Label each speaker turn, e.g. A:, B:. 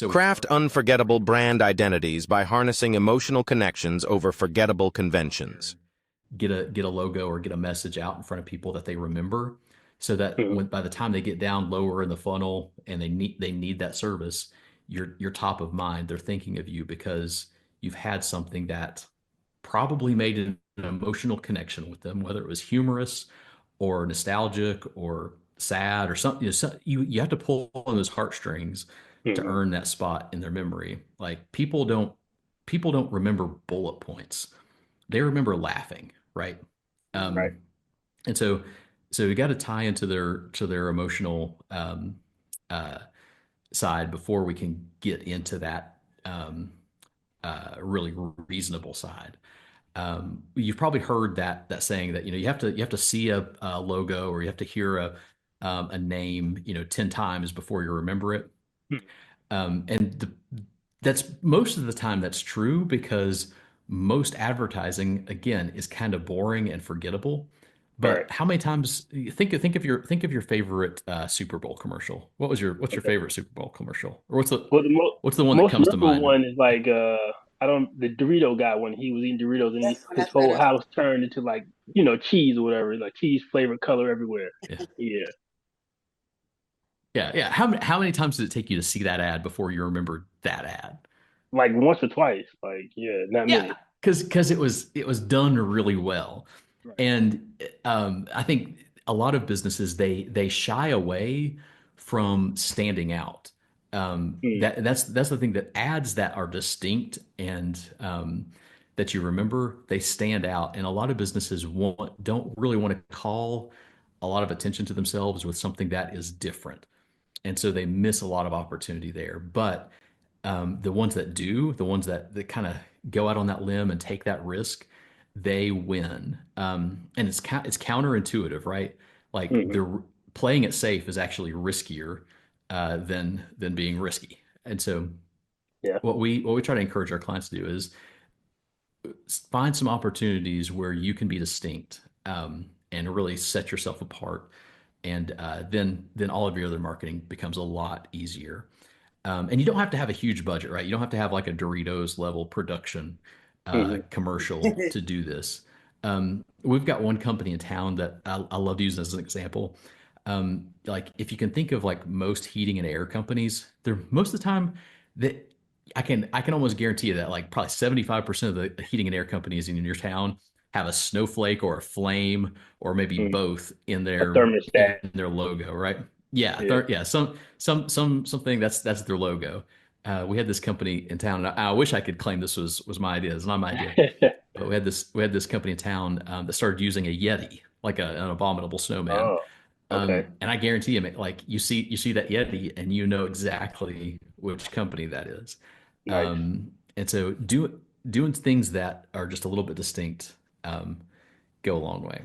A: So
B: Craft unforgettable brand identities by harnessing emotional connections over forgettable conventions.
A: get a logo or get a message out in front of people that they remember, so that
C: Mhm.
A: when by the time they get down lower in the funnel and they need that service, you're top of mind. They're thinking of you because you've had something that probably made an emotional connection with them, whether it was humorous or nostalgic or sad or something. You have to pull on those heartstrings to
C: Mhm.
A: earn that spot in their memory. Like people don't remember bullet points. They remember laughing, right?
C: Right.
A: Um, and so you got to tie into their emotional uh, side before we can get into that really reasonable side. You've probably heard that saying that you have to see a logo, or you have to hear a name 10 times before you remember it.
C: Mhm.
A: And that's most of the time that's true, because most advertising, again, is kind of boring and forgettable.
C: Right.
A: But how many times think of your favorite Super Bowl commercial? What's your
C: Okay.
A: favorite Super Bowl commercial? Or
C: Well, the
A: what's the one that
C: most
A: comes to
C: memorable
A: mind?
C: one is like I don't the Dorito guy when he was eating Doritos and his whole house turned into like cheese or whatever, like cheese flavored color everywhere.
A: Yeah.
C: Yeah,
A: Yeah, yeah. How many times did it take you to see that ad before you remembered that ad?
C: like once or twice. Like yeah, not
A: Yeah,
C: many.
A: because it was done really well.
C: Right.
A: And I think a lot of businesses, they shy away from standing out.
C: Mm,
A: That's the thing, that ads that are distinct and that you remember, they stand out. And a lot of businesses don't really want to call a lot of attention to themselves with something that is different, and so they miss a lot of opportunity there. But the ones that do, the ones that kind of go out on that limb and take that risk, they win. And it's counterintuitive, right? Like
C: hmm
A: they're playing it safe is actually riskier than being risky. And so
C: Yeah.
A: what we try to encourage our clients to do is find some opportunities where you can be distinct, and really set yourself apart, and then all of your other marketing becomes a lot easier. And you don't have to have a huge budget, right? You don't have to have like a Doritos level production
C: hmm
A: commercial to do this. We've got one company in town that I love to use as an example. Like if you can think of like most heating and air companies, they're most of the time that I can almost guarantee you that like probably 75% of the heating and air companies in your town have a snowflake or a flame or maybe both in
C: A
A: in
C: thermostat.
A: their logo, right? Yeah,
C: Yeah.
A: yeah, something that's their logo. We had this company in town, and I wish I could claim this was my idea. It's not my idea, but we had this company in town that started using a Yeti, like an abominable snowman.
C: Oh, okay.
A: And I guarantee you, like you see that Yeti, and you know exactly which company that is.
C: Nice.
A: And so doing things that are just a little bit distinct, go a long way.